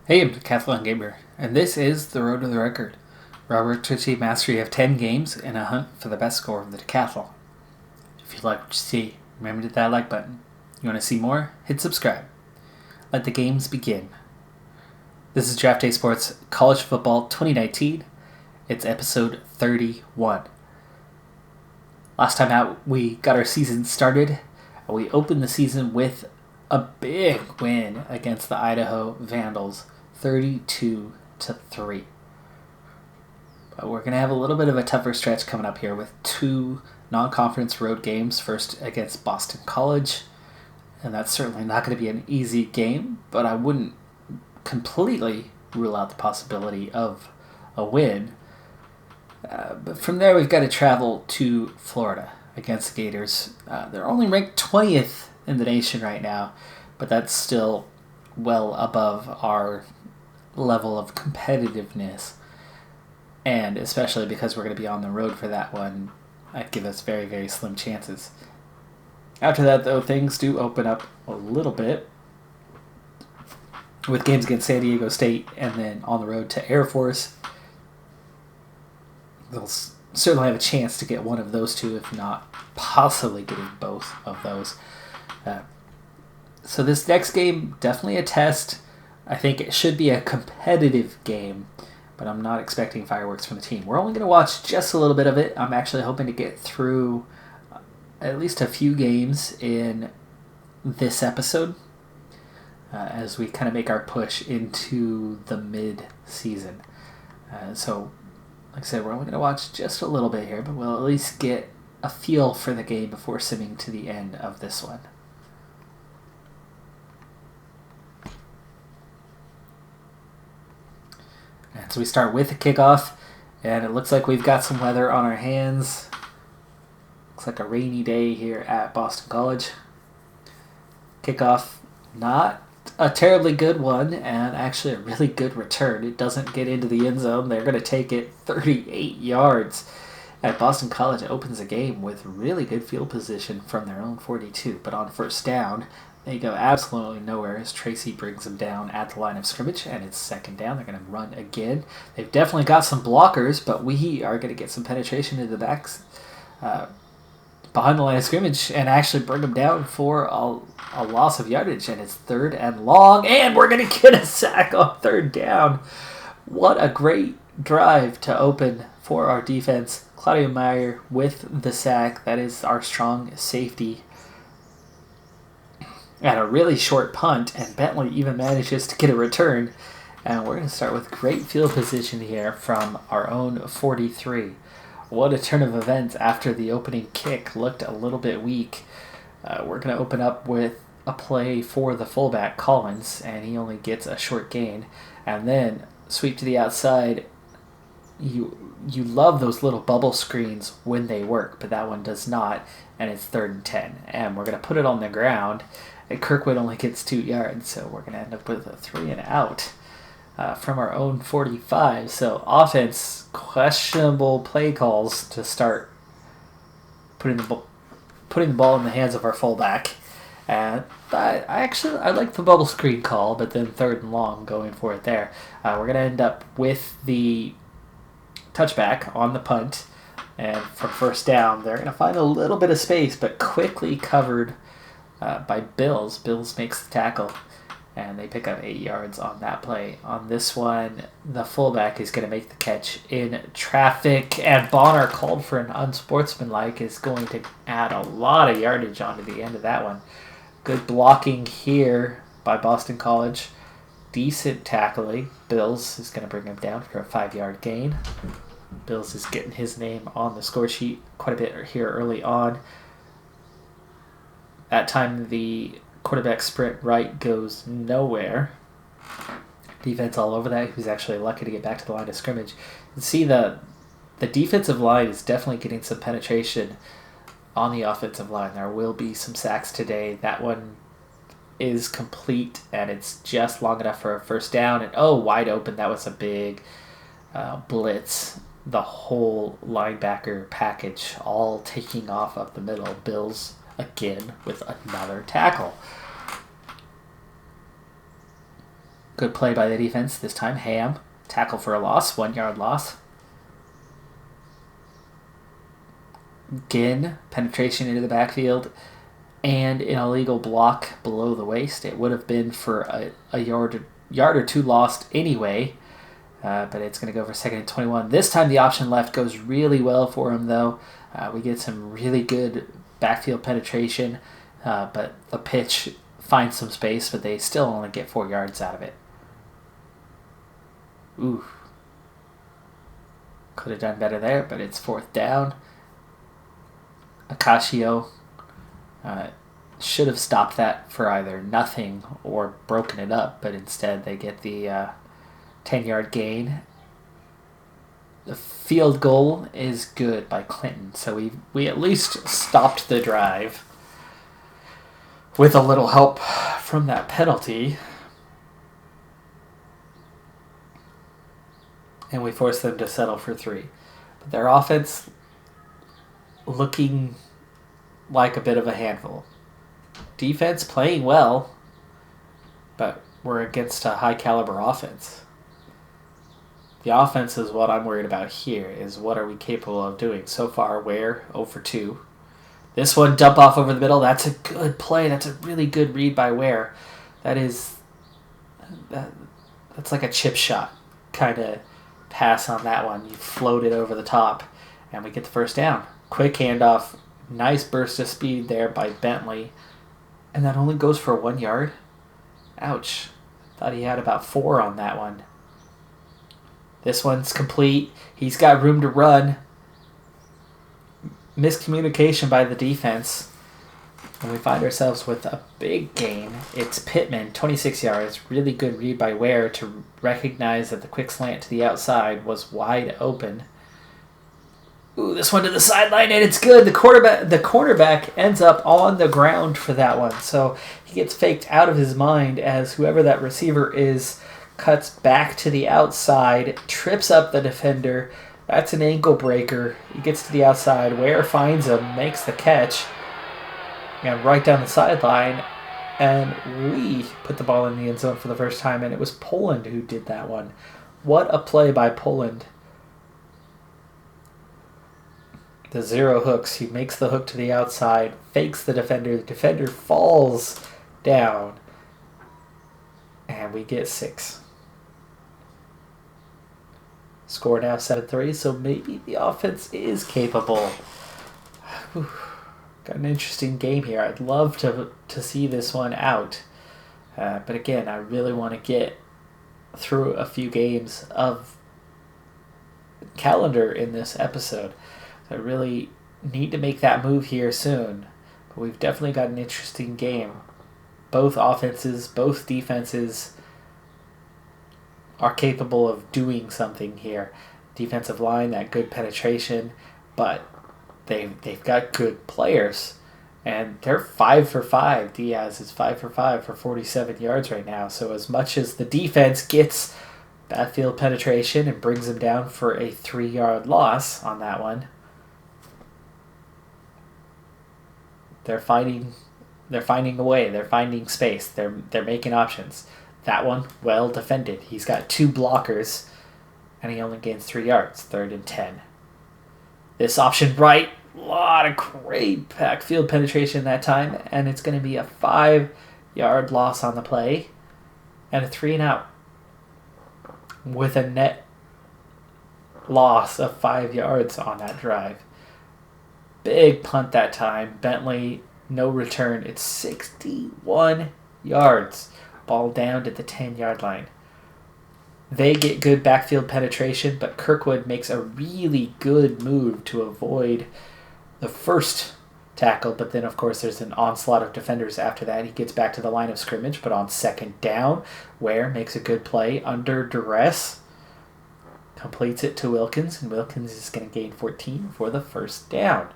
Hey, I'm Decathlon Gamer, and this is The Road to the Record, where I work to achieve mastery of 10 games in a hunt for the best score of the Decathlon. If you like what you see, remember to hit that like button. You want to see more? Hit subscribe. Let the games begin. This is Draft Day Sports College Football 2019. It's episode 31. Last time out, we got our season started. We opened the season with a big win against the Idaho Vandals, 32-3. But we're going to have a little bit of a tougher stretch coming up here with two non-conference road games. First against Boston College, and that's certainly not going to be an easy game, but I wouldn't completely rule out the possibility of a win. But from there, we've got to travel to Florida against the Gators. They're only ranked 20th in the nation right now, but that's still well above our level of competitiveness. And especially because we're going to be on the road for that one, I'd give us very, very slim chances. After that, though, things do open up a little bit with games against San Diego State and then on the road to Air Force. They'll certainly have a chance to get one of those two, if not possibly getting both of those. So this next game, definitely a test. I think it should be a competitive game, but I'm not expecting fireworks from the team. We're only going to watch just a little bit of it. I'm actually hoping to get through at least a few games in this episode as we kind of make our push into the mid-season. So, like I said, we're only going to watch just a little bit here, but we'll at least get a feel for the game before simming to the end of this one. And so we start with the kickoff, and it looks like we've got some weather on our hands. Looks like a rainy day here at Boston College. Kickoff, not a terribly good one, and actually a really good return. It doesn't get into the end zone. They're going to take it 38 yards. At Boston College, it opens the game with really good field position from their own 42, but on first down, they go absolutely nowhere as Tracy brings them down at the line of scrimmage, and it's second down. They're going to run again. They've definitely got some blockers, but we are going to get some penetration into the backs behind the line of scrimmage and actually bring them down for a loss of yardage, and it's third and long, and we're going to get a sack on third down. What a great drive to open for our defense. Claudio Meyer with the sack. That is our strong safety. At a really short punt, and Bentley even manages to get a return. And we're going to start with great field position here from our own 43. What a turn of events after the opening kick looked a little bit weak. We're going to open up with a play for the fullback, Collins, and he only gets a short gain. And then sweep to the outside. You love those little bubble screens when they work, but that one does not, and it's 3rd and 10. And we're going to put it on the ground. And Kirkwood only gets 2 yards, so we're going to end up with a 3 and out from our own 45. So offense, questionable play calls to start putting the ball in the hands of our fullback. And I like the bubble screen call, but then 3rd and long going for it there. We're going to end up with the touchback on the punt, and from first down, they're going to find a little bit of space, but quickly covered by Bills. Bills makes the tackle, and they pick up 8 yards on that play. On this one, the fullback is going to make the catch in traffic, and Bonner, called for an unsportsmanlike, is going to add a lot of yardage onto the end of that one. Good blocking here by Boston College. Decent tackling. Bills is going to bring him down for a 5-yard gain. Bills is getting his name on the score sheet quite a bit here early on. That time the quarterback sprint right goes nowhere. Defense all over that. He was actually lucky to get back to the line of scrimmage. You can see the defensive line is definitely getting some penetration on the offensive line. There will be some sacks today. That one is complete, and it's just long enough for a first down. And wide open. That was a big blitz. The whole linebacker package all taking off up the middle. Bills again with another tackle. Good play by the defense this time. Ham, tackle for a loss, 1 yard loss. Again, penetration into the backfield and an illegal block below the waist. It would have been for a yard or two lost anyway, but it's going to go for 2nd and 21. This time the option left goes really well for him, though. We get some really good backfield penetration, but the pitch finds some space, but they still only get 4 yards out of it. Ooh. Could have done better there, but it's 4th down. Akashio should have stopped that for either nothing or broken it up, but instead they get the 10-yard gain. The field goal is good by Clinton, so we at least stopped the drive with a little help from that penalty. And we forced them to settle for 3. But their offense looking like a bit of a handful. Defense playing well, but we're against a high-caliber offense. The offense is what I'm worried about here, is what are we capable of doing. So far, Ware 0 for 2. This one, dump off over the middle. That's a good play. That's a really good read by Ware. That's like a chip shot kind of pass on that one. You float it over the top, and we get the first down. Quick handoff. Nice burst of speed there by Bentley. And that only goes for 1 yard. Ouch. Thought he had about 4 on that one. This one's complete. He's got room to run. Miscommunication by the defense. And we find ourselves with a big gain. It's Pittman, 26 yards. Really good read by Ware to recognize that the quick slant to the outside was wide open. Ooh, this one to the sideline, and it's good. The cornerback ends up on the ground for that one. So he gets faked out of his mind as whoever that receiver is cuts back to the outside, trips up the defender. That's an ankle breaker. He gets to the outside. Ware finds him, makes the catch, and right down the sideline. And we put the ball in the end zone for the first time, and it was Poland who did that one. What a play by Poland. The 0 hooks. He makes the hook to the outside, fakes the defender. The defender falls down, and we get 6. Score now 7-3, so maybe the offense is capable. Whew. Got an interesting game here. I'd love to see this one out. But again, I really want to get through a few games of calendar in this episode. I really need to make that move here soon. But we've definitely got an interesting game. Both offenses, both defenses are capable of doing something here. Defensive line, that good penetration, but they've got good players. And they're 5 for 5. Diaz is 5 for 5 for 47 yards right now. So as much as the defense gets backfield penetration and brings them down for a 3-yard loss on that one, they're finding a way. They're finding space. They're making options. That one, well defended. He's got 2 blockers, and he only gains 3 yards. 3rd and 10. This option right, a lot of great backfield penetration that time, and it's going to be a 5-yard loss on the play, and a 3-and-out with a net loss of 5 yards on that drive. Big punt that time. Bentley, no return. It's 61 yards. Ball down to the 10-yard line. They get good backfield penetration, but Kirkwood makes a really good move to avoid the first tackle, but then, of course, there's an onslaught of defenders after that. He gets back to the line of scrimmage, but on 2nd down, Ware makes a good play under duress, completes it to Wilkins, and Wilkins is going to gain 14 for the first down.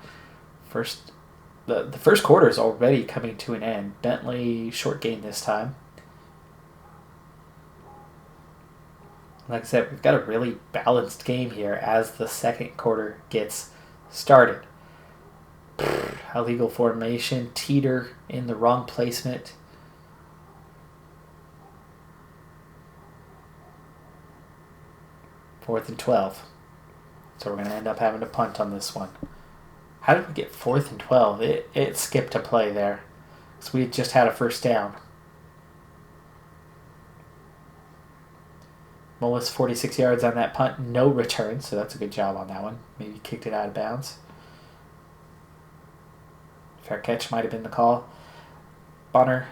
The first quarter is already coming to an end. Bentley short gain this time. Like I said, we've got a really balanced game here as the second quarter gets started. Illegal formation, teeter in the wrong placement. 4th and 12. So we're going to end up having to punt on this one. How did we get 4th and 12? It skipped a play there. So we just had a first down. Mullis 46 yards on that punt. No return, so that's a good job on that one. Maybe kicked it out of bounds. Fair catch might have been the call. Bonner.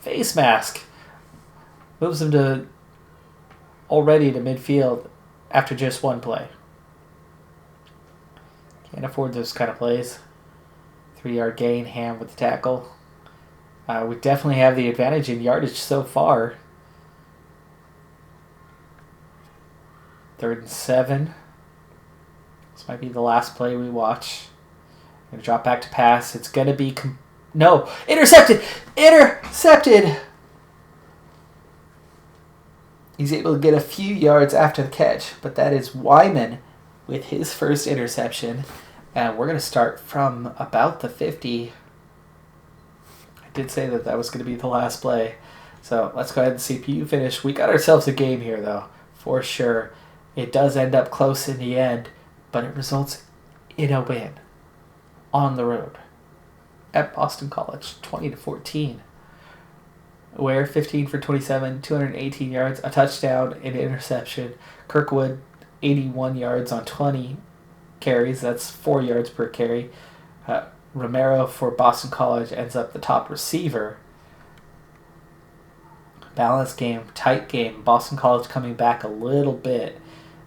Face mask. Moves him already to midfield after just one play. Can't afford those kind of plays. 3-yard gain, Ham with the tackle. We definitely have the advantage in yardage so far. 3rd and 7. This might be the last play we watch. Going to drop back to pass. It's going to be... No! Intercepted! Intercepted! He's able to get a few yards after the catch, but that is Wyman with his first interception. And we're going to start from about the 50. I did say that was going to be the last play. So let's go ahead and CPU finish. We got ourselves a game here, though, for sure. It does end up close in the end, but it results in a win on the road at Boston College, 20-14. Ware 15 for 27, 218 yards, a touchdown, an interception. Kirkwood 81 yards on 20 carries. That's 4 yards per carry. Romero for Boston College ends up the top receiver. Balanced game, tight game. Boston College coming back a little bit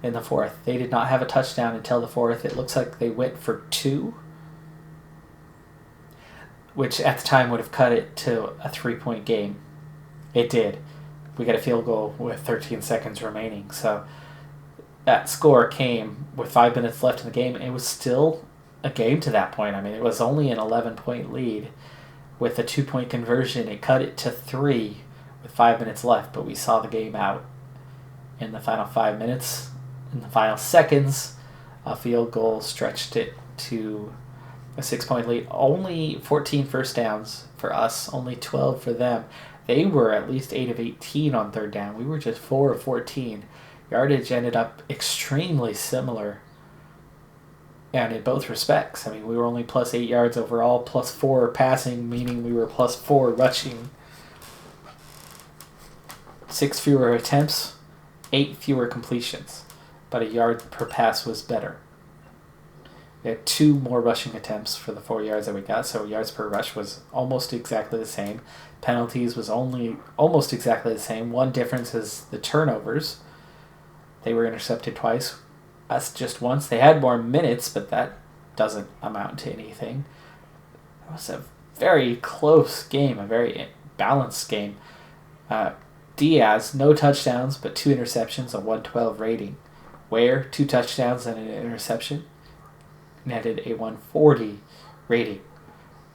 in the 4th. They did not have a touchdown until the 4th. It looks like they went for 2, which at the time would have cut it to a 3-point game. It did. We got a field goal with 13 seconds remaining. So that score came with 5 minutes left in the game. It was still a game to that point. I mean, it was only an 11-point lead. With a 2-point conversion, it cut it to 3 with 5 minutes left. But we saw the game out in the final 5 minutes. In the final seconds, a field goal stretched it to a 6-point lead. Only 14 first downs for us, only 12 for them. They were at least 8 of 18 on 3rd down. We were just 4 of 14. Yardage ended up extremely similar. And in both respects. I mean, we were only plus 8 yards overall, plus 4 passing, meaning we were plus 4 rushing. 6 fewer attempts, 8 fewer completions. But a yard per pass was better. We had 2 more rushing attempts for the 4 yards that we got, so yards per rush was almost exactly the same. Penalties was only almost exactly the same. One difference is the turnovers. They were intercepted twice. Us just once. They had more minutes, but that doesn't amount to anything. It was a very close game, a very balanced game. Diaz, no touchdowns, but 2 interceptions, a 112 rating. Ware, 2 touchdowns and an interception, netted a 140 rating.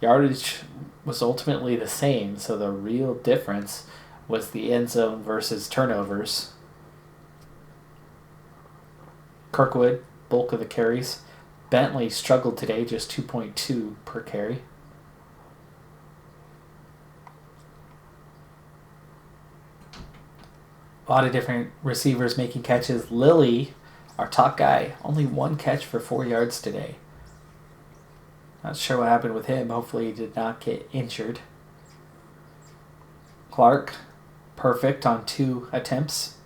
Yardage was ultimately the same, so the real difference was the end zone versus turnovers. Kirkwood, bulk of the carries. Bentley struggled today, just 2.2 per carry. A lot of different receivers making catches. Lilly, our top guy, only 1 catch for 4 yards today. Not sure what happened with him. Hopefully he did not get injured. Clark, perfect on 2 attempts.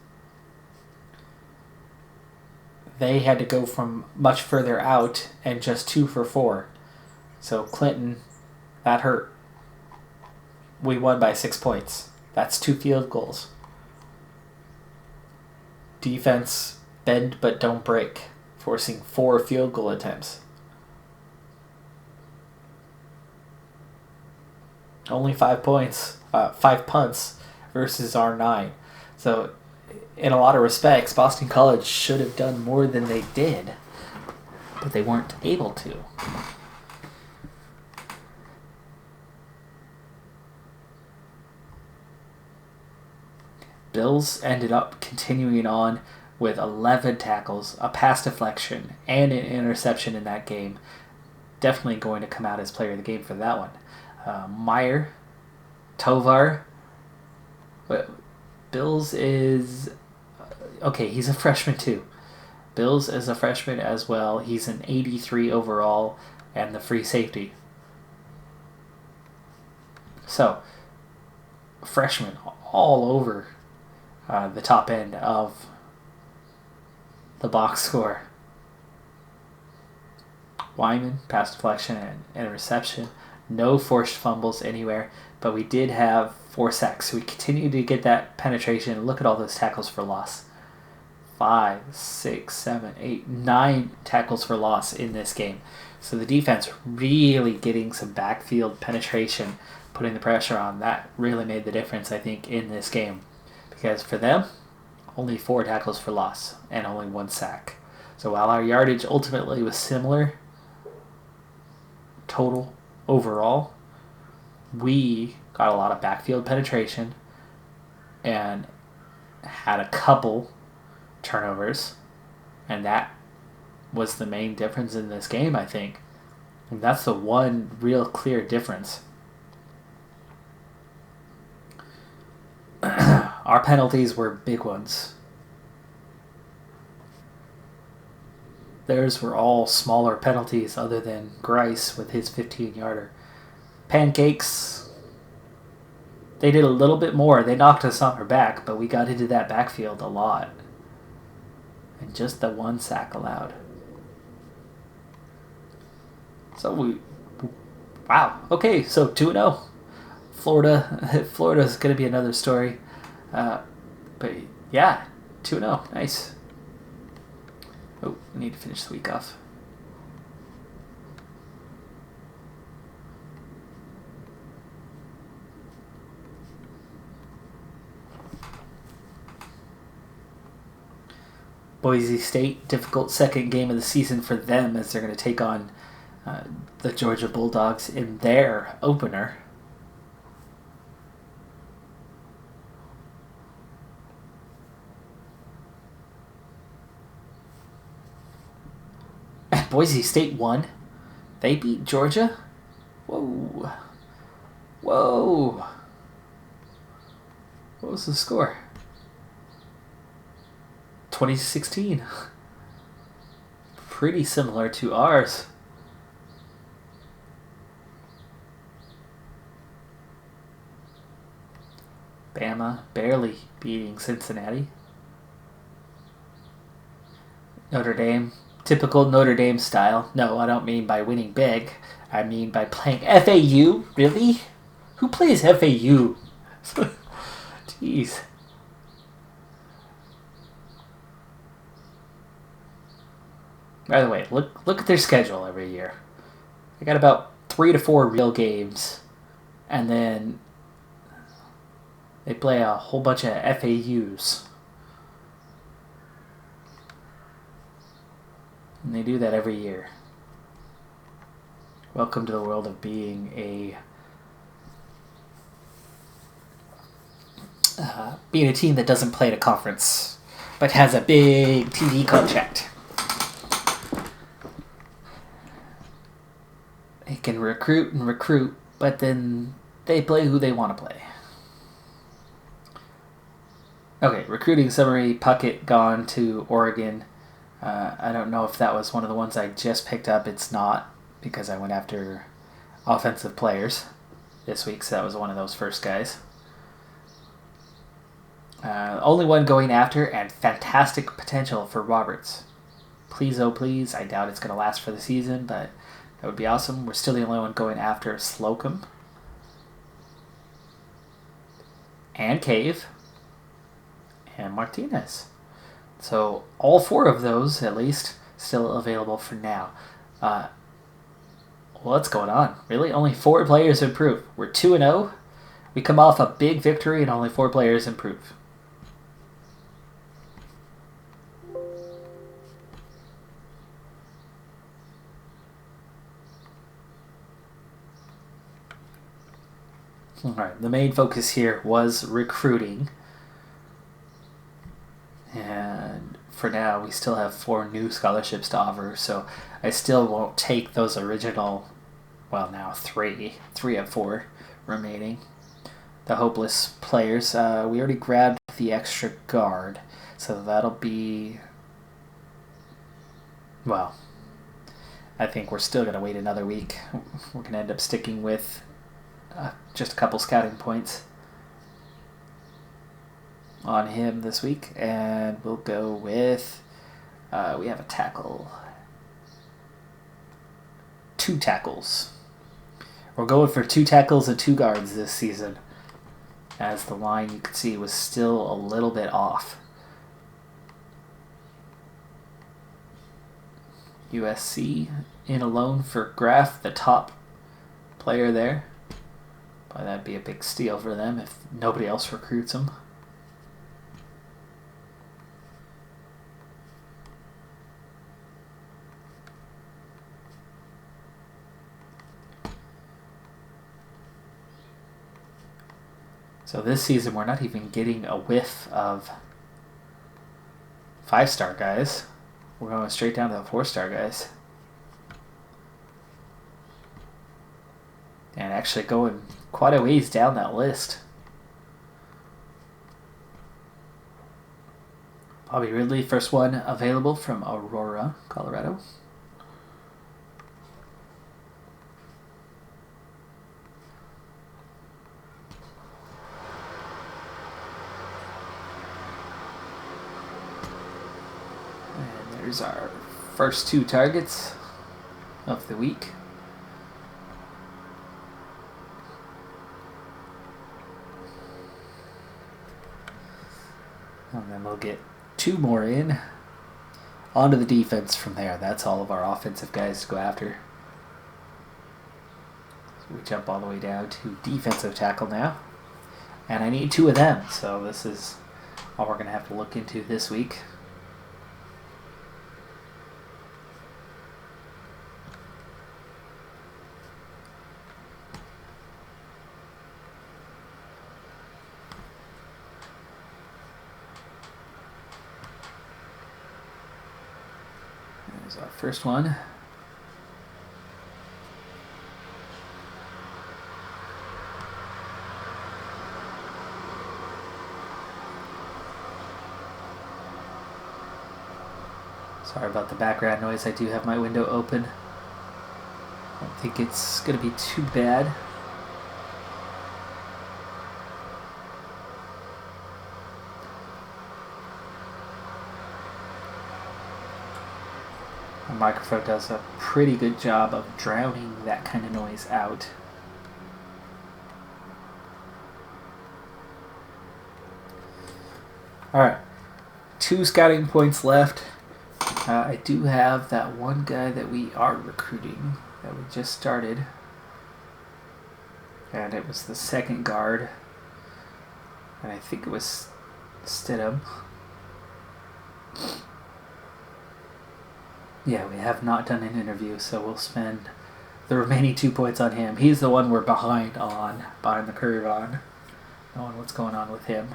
They had to go from much further out and just 2 for 4. So Clinton, that hurt. We won by 6 points. That's 2 field goals. Defense, bend but don't break, forcing 4 field goal attempts. Only 5 points, 5 punts versus our 9. So, in a lot of respects, Boston College should have done more than they did, but they weren't able to. Bills ended up continuing on with 11 tackles, a pass deflection, and an interception in that game. Definitely going to come out as player of the game for that one. Meyer, Tovar. Bills is okay, he's a freshman too. Bills is a freshman as well. He's an 83 overall and the free safety. So, freshman all over the top end of the box score. Wyman, pass deflection and interception. No forced fumbles anywhere, but we did have 4 sacks. So we continue to get that penetration. Look at all those tackles for loss. 5, 6, 7, 8, 9 tackles for loss in this game. So the defense really getting some backfield penetration, putting the pressure on. That really made the difference, I think, in this game. Because for them, only 4 tackles for loss and only 1 sack. So while our yardage ultimately was similar, total overall, we got a lot of backfield penetration and had a couple turnovers, and that was the main difference in this game, I think. And that's the one real clear difference. Our penalties were big ones. Theirs were all smaller penalties other than Grice with his 15-yarder. Pancakes, they did a little bit more. They knocked us on our back, but we got into that backfield a lot. And just the 1 sack allowed. So wow. Okay, so 2-0. Florida's going to be another story. But yeah, 2-0. Nice. Oh, I need to finish the week off. Boise State, difficult second game of the season for them as they're going to take on the Georgia Bulldogs in their opener. And Boise State won. They beat Georgia? Whoa. Whoa. What was the score? 2016. Pretty similar to ours. Bama barely beating Cincinnati. Notre Dame, typical Notre Dame style. No, I don't mean by winning big. I mean by playing FAU. Really? Who plays FAU? Jeez. By the way, look at their schedule every year. They got about 3 to 4 real games, and then they play a whole bunch of FAUs. And they do that every year. Welcome to the world of being a team that doesn't play at a conference, but has a big TV contract. They can recruit, but then they play who they want to play. Okay, recruiting summary. Puckett gone to Oregon. I don't know if that was one of the ones I just picked up. It's not, because I went after offensive players this week, so that was one of those first guys. Only one going after, and fantastic potential for Roberts. Please, oh please. I doubt it's going to last for the season, but that would be awesome. We're still the only one going after Slocum. And Cave. And Martinez. So all 4 of those, at least, still available for now. What's going on? Really? Only 4 players improve. We're 2-0. We come off a big victory and only 4 players improve. All right, the main focus here was recruiting. And for now, we still have 4 new scholarships to offer, so I still won't take those original, well, now 3 of 4 remaining. the hopeless players. We already grabbed the extra guard, so that'll be... Well, I think we're still going to wait another week. We're going to end up sticking with just a couple scouting points on him this week, and we'll go with... we have a tackle. 2 tackles. We're going for 2 tackles and 2 guards this season, as the line, you can see, was still a little bit off. USC in alone for Graf, the top player there. But that'd be a big steal for them if nobody else recruits him. So this season, we're not even getting a whiff of 5-star guys. We're going straight down to the 4-star guys. And actually going quite a ways down that list. Bobby Ridley, first one available from Aurora, Colorado. Here's our first 2 targets of the week. And then we'll get 2 more in. Onto the defense from there. That's all of our offensive guys to go after. So we jump all the way down to defensive tackle now. And I need 2 of them, so this is all we're going to have to look into this week. There's our first one. Sorry about the background noise. I do have my window open. I don't think it's going to be too bad. The microphone does a pretty good job of drowning that kind of noise out. Alright, 2 scouting points left. I do have that one guy that we are recruiting that we just started. And it was the second guard. And I think it was Stidham. Yeah, we have not done an interview, so we'll spend the remaining 2 points on him. He's the one we're behind the curve on. Knowing what's going on with him.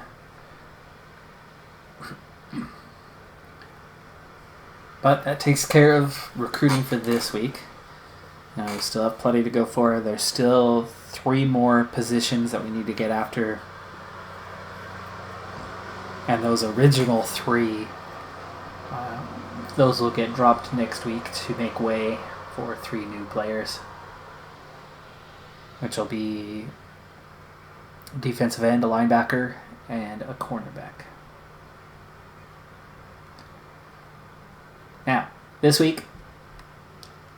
But that takes care of recruiting for this week. Now we still have plenty to go for. There's still 3 more positions that we need to get after. And those original 3... those will get dropped next week to make way for 3 new players, which will be defensive end, a linebacker, and a cornerback. Now, this week,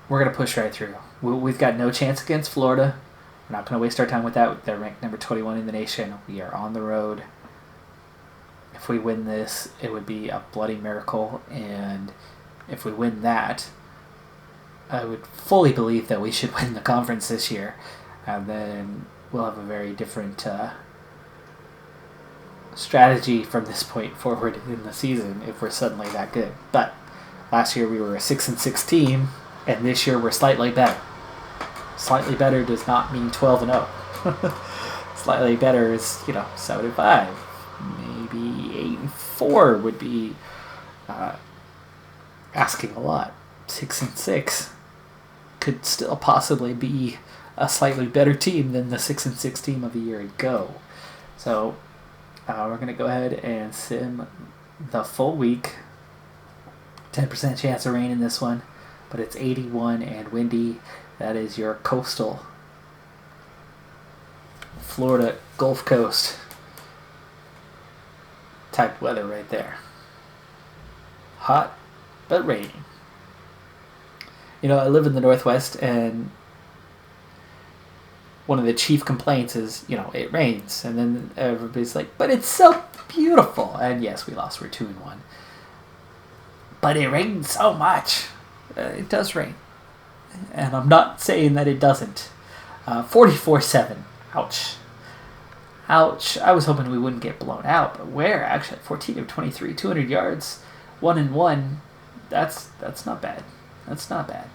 we're going to push right through. We've got no chance against Florida. We're not going to waste our time with that. They're ranked number 21 in the nation. We are on the road. If we win this, it would be a bloody miracle, and if we win that, I would fully believe that we should win the conference this year, and then we'll have a very different strategy from this point forward in the season if we're suddenly that good. But last year we were a 6-6 team, and this year we're slightly better. Slightly better does not mean 12-0. Slightly better is, 7-5. Maybe 8-4 would be asking a lot. 6-6 could still possibly be a slightly better team than the 6-6 team of a year ago. So we're going to go ahead and sim the full week. 10% chance of rain in this one, but it's 81 and windy. That is your coastal Florida Gulf Coast type weather right there. Hot, but raining. I live in the Northwest, and one of the chief complaints is, it rains. And then everybody's like, but it's so beautiful. And yes, we lost. We're 2-1. But it rains so much. It does rain. And I'm not saying that it doesn't. 44-7. Ouch. Ouch. I was hoping we wouldn't get blown out. But where? Actually, 14 of 23. 200 yards. 1-1. That's not bad. That's not bad.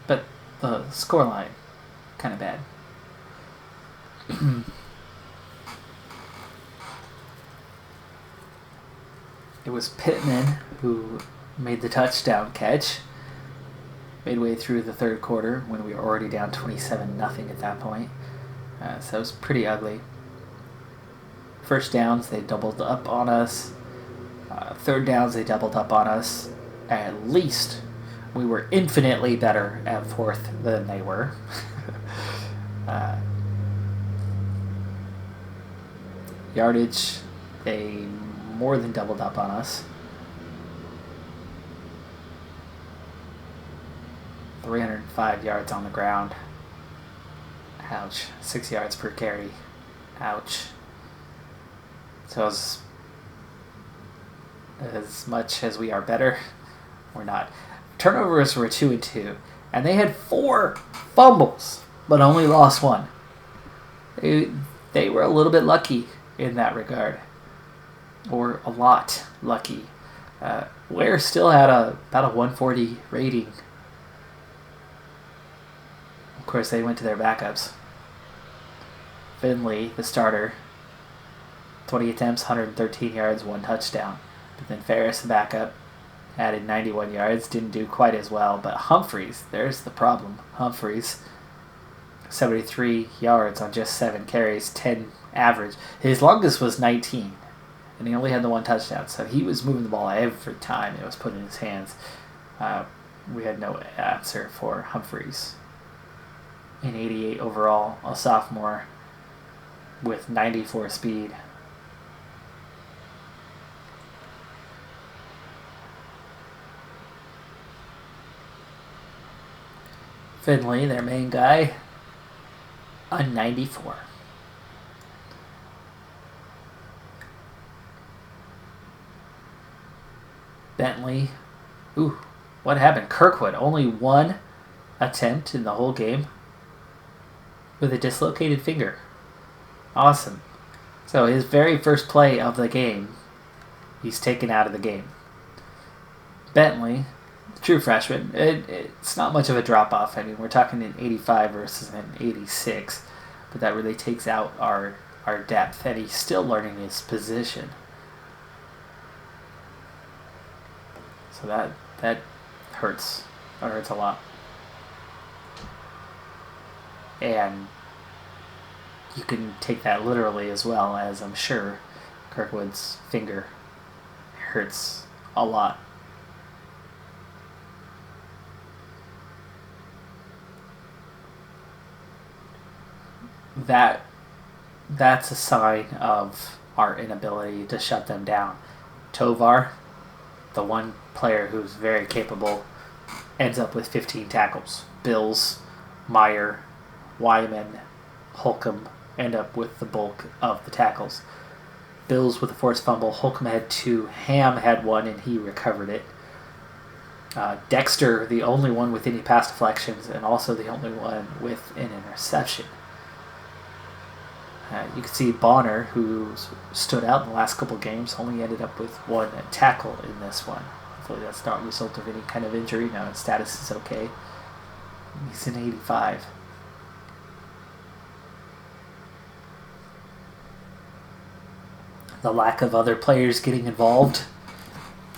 But the scoreline, kind of bad. It was Pittman who made the touchdown catch midway through the third quarter when we were already down 27-0 at that point. So it was pretty ugly. First downs, they doubled up on us. Third downs, they doubled up on us. At least we were infinitely better at fourth than they were. Yardage, they more than doubled up on us. 305 yards on the ground. Ouch. 6 yards per carry. Ouch. So as much as we are better, we're not. Turnovers were 2-2, and they had 4 fumbles, but only lost 1. They were a little bit lucky in that regard, or a lot lucky. Ware still had about a 140 rating. Of course, they went to their backups. Finley, the starter, 20 attempts, 113 yards, 1 touchdown. But then Ferris, the backup, added 91 yards, didn't do quite as well. But Humphreys, there's the problem. Humphreys, 73 yards on just 7 carries, 10 average. His longest was 19, and he only had the 1 touchdown. So he was moving the ball every time it was put in his hands. We had no answer for Humphreys. In 88 overall, a sophomore with 94 speed. Finley, their main guy, a 94. Bentley. Ooh, what happened? Kirkwood, only 1 attempt in the whole game with a dislocated finger. Awesome. So his very first play of the game, he's taken out of the game. Bentley, true freshman, it's not much of a drop-off. I mean, we're talking an 85 versus an 86, but that really takes out our depth, and he's still learning his position. So that hurts. That hurts a lot. And you can take that literally as well, as I'm sure Kirkwood's finger hurts a lot. That's a sign of our inability to shut them down. Tovar, the one player who's very capable, ends up with 15 tackles. Bills, Meyer, Wyman, Holcomb end up with the bulk of the tackles. Bills with a forced fumble. Holcomb had 2. Ham had 1, and he recovered it. Dexter, the only one with any pass deflections, and also the only one with an interception. You can see Bonner, who stood out in the last couple games, only ended up with 1 tackle in this one. Hopefully that's not a result of any kind of injury. No, his status is okay. He's an 85. The lack of other players getting involved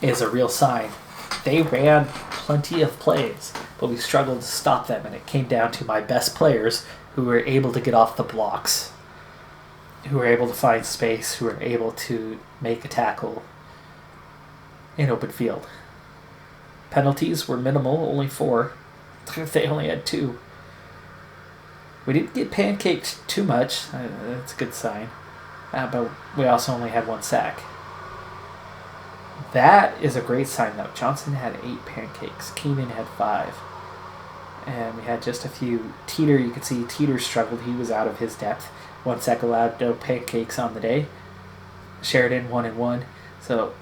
is a real sign. They ran plenty of plays, but we struggled to stop them, and it came down to my best players who were able to get off the blocks. who were able to find space, who were able to make a tackle in open field. Penalties were minimal, only 4. They only had 2. We didn't get pancaked too much. That's a good sign. But we also only had 1 sack. That is a great sign, though. Johnson had 8 pancakes. Keenan had 5. And we had just a few. Teeter, you could see Teeter struggled. He was out of his depth. 1 sack allowed, no pancakes on the day. Sheridan 1-1. So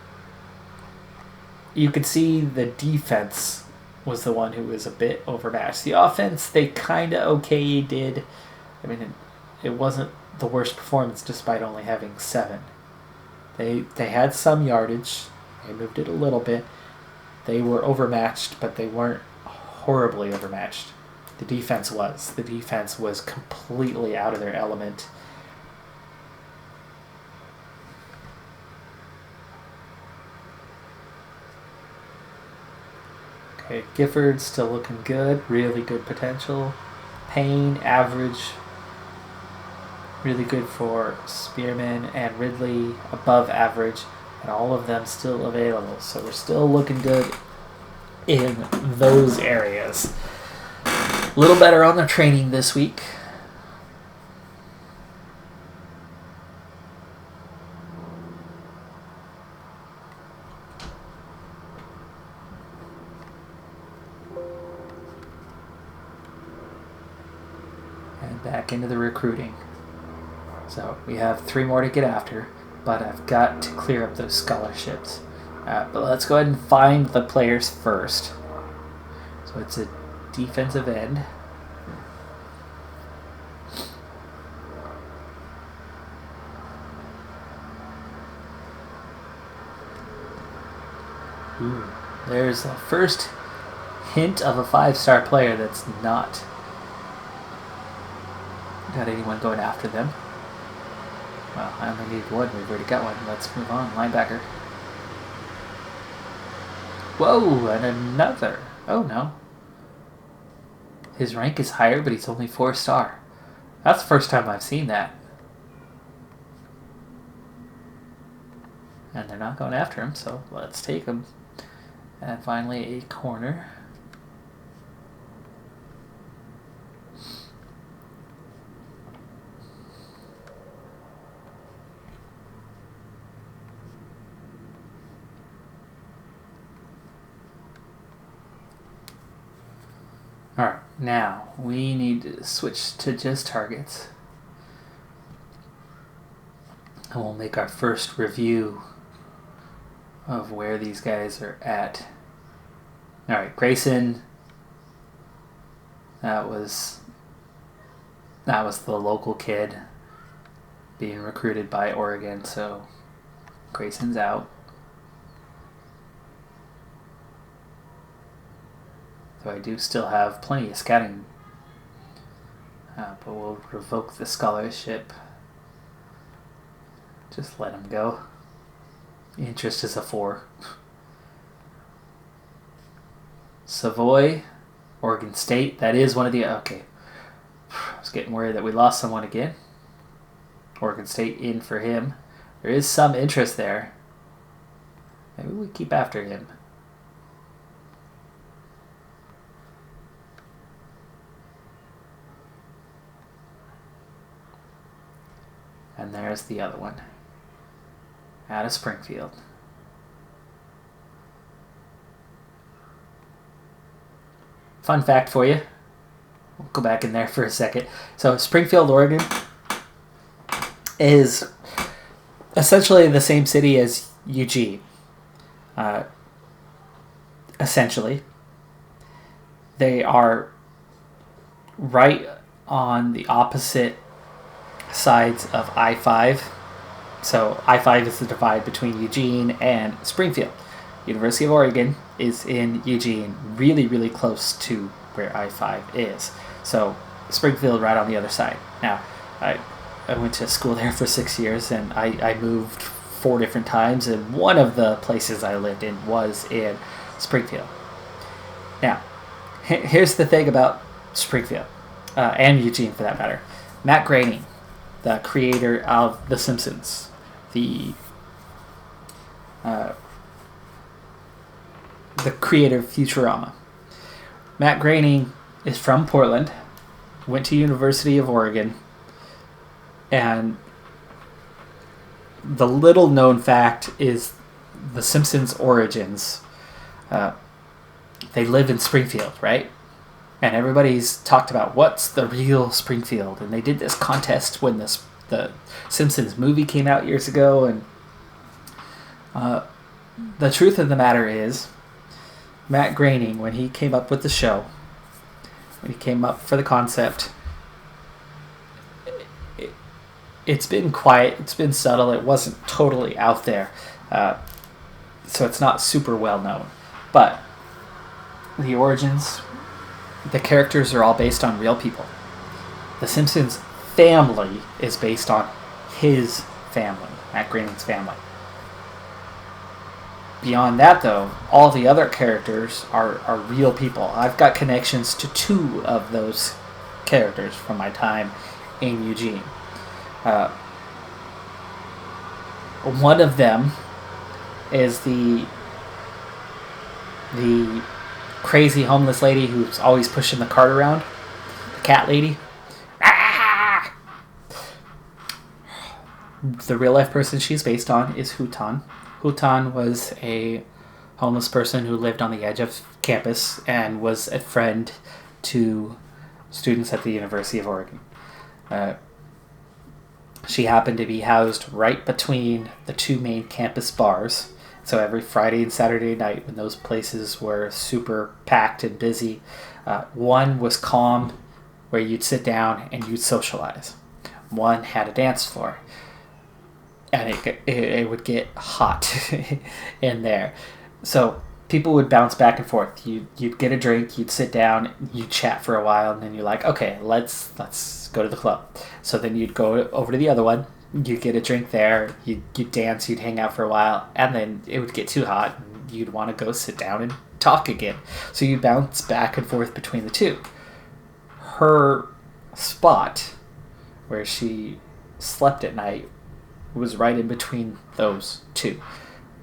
you could see the defense was the one who was a bit overmatched. The offense, they kind of did. I mean, it wasn't the worst performance despite only having 7. They had some yardage. They moved it a little bit. They were overmatched, but they weren't horribly overmatched. The defense was. The defense was completely out of their element. Okay, Gifford still looking good. Really good potential. Payne, average. Really good for Spearman and Ridley, above average. And all of them still available. So we're still looking good in those areas. A little better on the training this week. And back into the recruiting. So we have 3 more to get after, but I've got to clear up those scholarships. But let's go ahead and find the players first. So it's a defensive end. Ooh, there's the first hint of a 5-star player that's not got anyone going after them. Well, I only need 1. We've already got 1. Let's move on. Linebacker. Whoa, and another. Oh, no. His rank is higher, but he's only 4-star. That's the first time I've seen that. And they're not going after him, so let's take him. And finally, a corner. Alright, now we need to switch to just targets. And we'll make our first review of where these guys are at. Alright, Grayson. That was the local kid being recruited by Oregon, so Grayson's out. So I do still have plenty of scouting. But we'll revoke the scholarship. Just let him go. Interest is a 4. Savoy, Oregon State. That is one of the... Okay. I was getting worried that we lost someone again. Oregon State in for him. There is some interest there. Maybe we keep after him. And there's the other one. Out of Springfield. Fun fact for you. We'll go back in there for a second. So Springfield, Oregon is essentially the same city as Eugene. Essentially. They are right on the opposite sides of I-5. So I-5 is the divide between Eugene and Springfield. University of Oregon is in Eugene, really, really close to where I-5 is. So Springfield right on the other side. Now, I went to school there for 6 years, and I moved 4 different times, and one of the places I lived in was in Springfield. Now, here's the thing about Springfield, and Eugene for that matter. Matt Groening the creator of The Simpsons, the creator of Futurama. Matt Groening is from Portland, went to University of Oregon, and the little known fact is The Simpsons' origins. They live in Springfield, right? And everybody's talked about what's the real Springfield. And they did this contest when the Simpsons movie came out years ago. And the truth of the matter is, Matt Groening, when he came up with the show, when he came up for the concept, it's been quiet, it's been subtle, it wasn't totally out there. So it's not super well known. But the origins, the characters are all based on real people. The Simpsons family is based on his family, Matt Groening's family. Beyond that, though, all the other characters are real people. I've got connections to 2 of those characters from my time in Eugene. One of them is the crazy homeless lady who's always pushing the cart around. The cat lady. Ah! The real life person she's based on is Hutan. Hutan was a homeless person who lived on the edge of campus and was a friend to students at the University of Oregon. She happened to be housed right between the 2 main campus bars. So every Friday and Saturday night, when those places were super packed and busy, one was calm, where you'd sit down and you'd socialize. One had a dance floor, and it would get hot in there. So people would bounce back and forth. You'd get a drink, you'd sit down, you'd chat for a while, and then you're like, okay, let's go to the club. So then you'd go over to the other one, you'd get a drink there, you'd dance, you'd hang out for a while, and then it would get too hot, and you'd want to go sit down and talk again. So you bounce back and forth between the 2. Her spot, where she slept at night, was right in between those 2.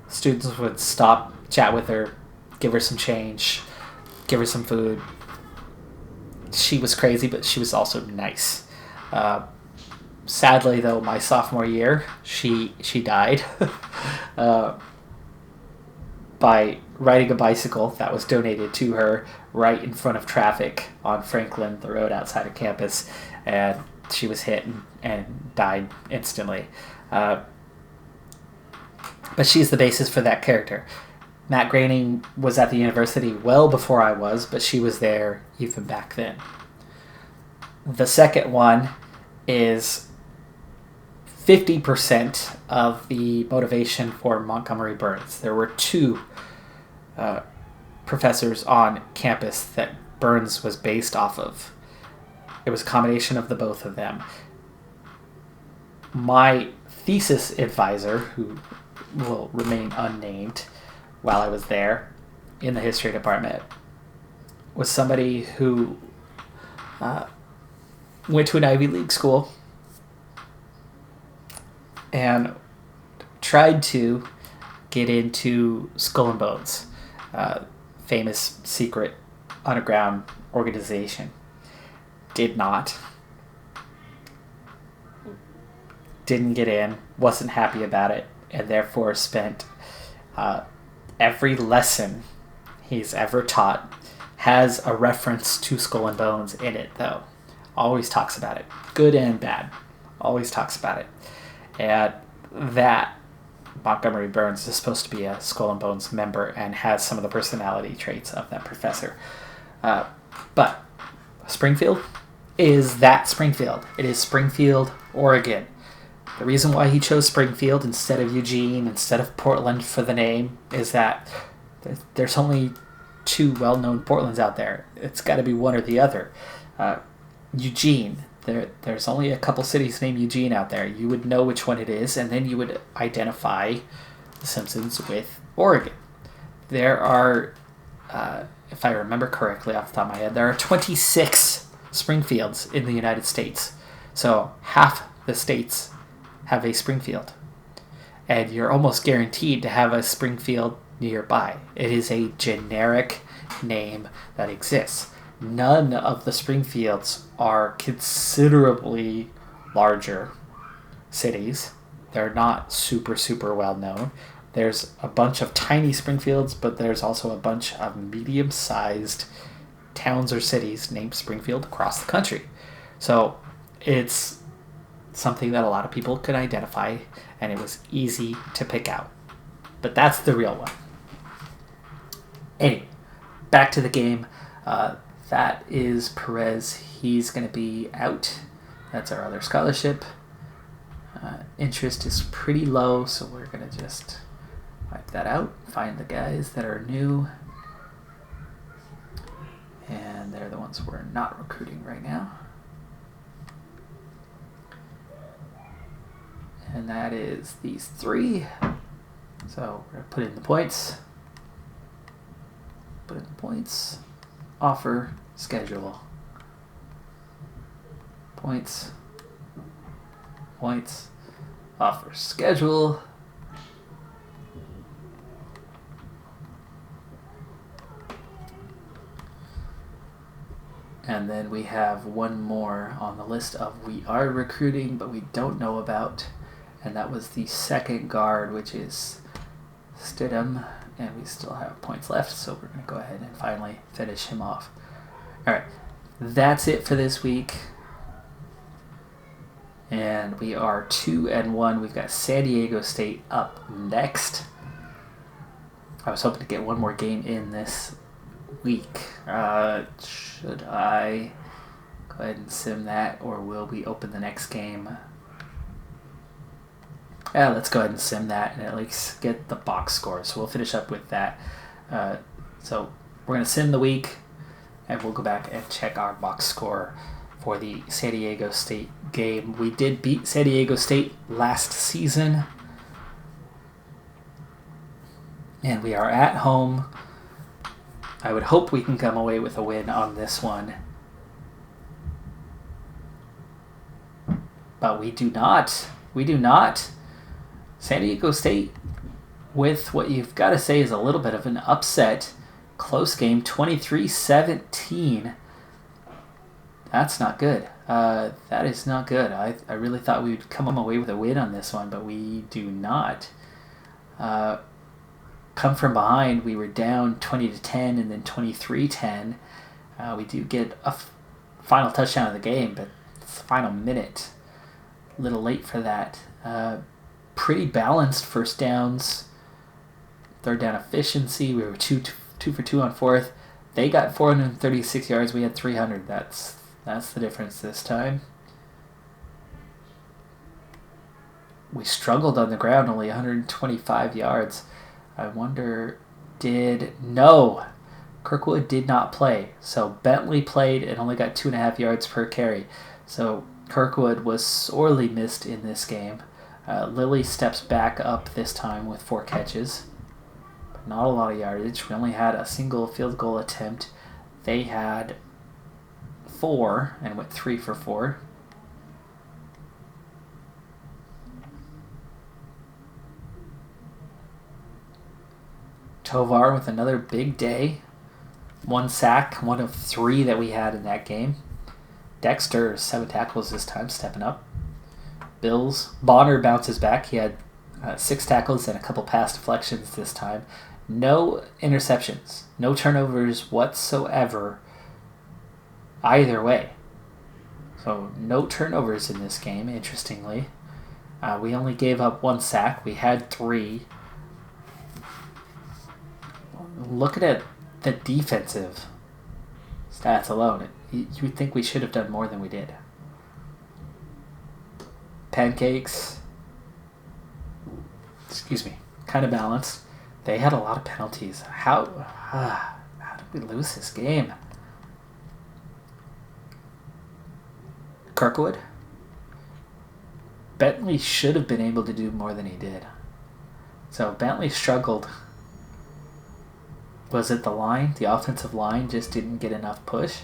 Students would stop, chat with her, give her some change, give her some food. She was crazy, but she was also nice. Sadly, though, my sophomore year, she died by riding a bicycle that was donated to her right in front of traffic on Franklin, the road outside of campus, and she was hit and died instantly. But she's the basis for that character. Matt Groening was at the university well before I was, but she was there even back then. The second one is 50% of the motivation for Montgomery Burns. There were 2 professors on campus that Burns was based off of. It was a combination of the both of them. My thesis advisor, who will remain unnamed while I was there in the history department, was somebody who went to an Ivy League school and tried to get into Skull and Bones, famous secret underground organization. Did not. Didn't get in, wasn't happy about it, and therefore spent every lesson he's ever taught has a reference to Skull and Bones in it, though. Always talks about it. Good and bad. Always talks about it. And that Montgomery Burns is supposed to be a Skull and Bones member and has some of the personality traits of that professor. But Springfield is that Springfield. It is Springfield, Oregon. The reason why he chose Springfield instead of Eugene, instead of Portland for the name, is that there's only 2 well-known Portlands out there. It's got to be one or the other. Eugene, there's only a couple cities named Eugene out there. You would know which one it is, and then you would identify The Simpsons with Oregon. There are, if I remember correctly off the top of my head, there are 26 Springfields in the United States. So half the states have a Springfield. And you're almost guaranteed to have a Springfield nearby. It is a generic name that exists. None of the Springfields are considerably larger cities. They're not super well known. There's a bunch of tiny Springfields, but there's also a bunch of medium-sized towns or cities named Springfield across the country. So it's something that a lot of people could identify, and it was easy to pick out. But that's the real one. Anyway, back to the game. That is Perez. He's going to be out. That's our other scholarship. Interest is pretty low, so we're going to just wipe that out. Find the guys that are new. And they're the ones we're not recruiting right now. And that is these three. So we're going to put in the points. Put in the points. Offer. Schedule. Points. Points. Offer. Schedule. And then we have one more on the list of we are recruiting but we don't know about. And that was the second guard, which is Stidham. And we still have points left, so we're going to go ahead and finally finish him off. Alright, that's it for this week. And we are 2-1. We've got San Diego State up next. I was hoping to get one more game in this week. Should I go ahead and sim that, or will we open the next game? Yeah, let's go ahead and sim that and at least get the box score. So we'll finish up with that. So we're going to sim the week, and we'll go back and check our box score for the San Diego State game. We did beat San Diego State last season, and we are at home. I would hope we can come away with a win on this one. But we do not. We do not. San Diego State, with what you've got to say is a little bit of an upset. Close game, 23-17. That's not good. That is not good. I really thought we would come away with a win on this one, but we do not. Come from behind, we were down 20-10 and then 23-10. We do get a final touchdown of the game, but it's the final minute. A little late for that. Pretty balanced first downs. Third down efficiency, we were 2 for 2 on fourth. They got 436 yards, we had 300. That's the difference this time. We struggled on the ground, only 125 yards. I wonder, no, Kirkwood did not play. So Bentley played and only got 2.5 yards per carry. So Kirkwood was sorely missed in this game. Lilly steps back up this time with 4 catches. But not a lot of yardage. We only had a single field goal attempt. They had 4 and went 3 for 4. Tovar with another big day. 1 sack, one of 3 that we had in that game. Dexter, 7 tackles this time, stepping up. Bills. Bonner bounces back. He had 6 tackles and a couple pass deflections this time. No interceptions. No turnovers whatsoever either way. So no turnovers in this game, interestingly. We only gave up 1 sack. We had 3. Looking at the defensive stats alone, you would think we should have done more than we did. Pancakes, kind of balanced. They had a lot of penalties. How did we lose this game? Kirkwood? Bentley should have been able to do more than he did. So Bentley struggled. Was it the line? The offensive line just didn't get enough push?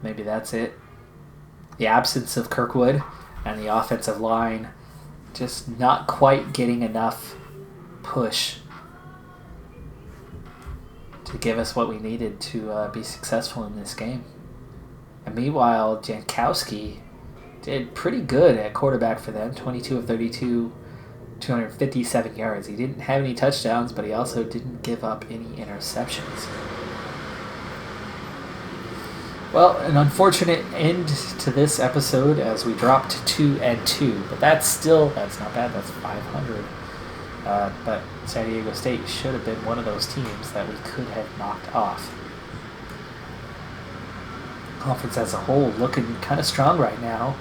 Maybe that's it. the absence of Kirkwood and the offensive line just not quite getting enough push to give us what we needed to be successful in this game. And meanwhile, Jankowski did pretty good at quarterback for them, 22 of 32, 257 yards. He didn't have any touchdowns, but he also didn't give up any interceptions. Well, an unfortunate end to this episode as we dropped to 2-2, but that's not bad. That's 500. But San Diego State should have been one of those teams that we could have knocked off. Conference as a whole looking kind of strong right now,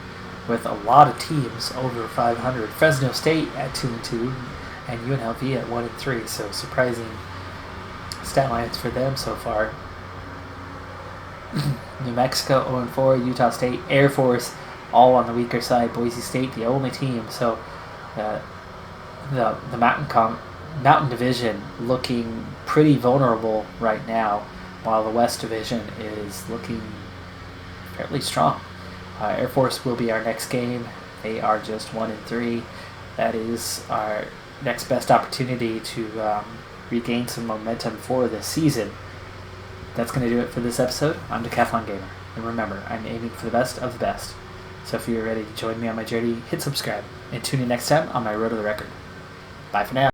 with a lot of teams over 500. Fresno State at 2-2, and UNLV at 1-3. So surprising stat lines for them so far. New Mexico 0-4, Utah State, Air Force, all on the weaker side. Boise State, the only team. So the Mountain Division looking pretty vulnerable right now, while the West Division is looking fairly strong. Air Force will be our next game. They are just 1-3. That is our next best opportunity to regain some momentum for this season. That's going to do it for this episode. I'm Decathlon Gamer. And remember, I'm aiming for the best of the best. So if you're ready to join me on my journey, hit subscribe. And tune in next time on my Road to the Record. Bye for now.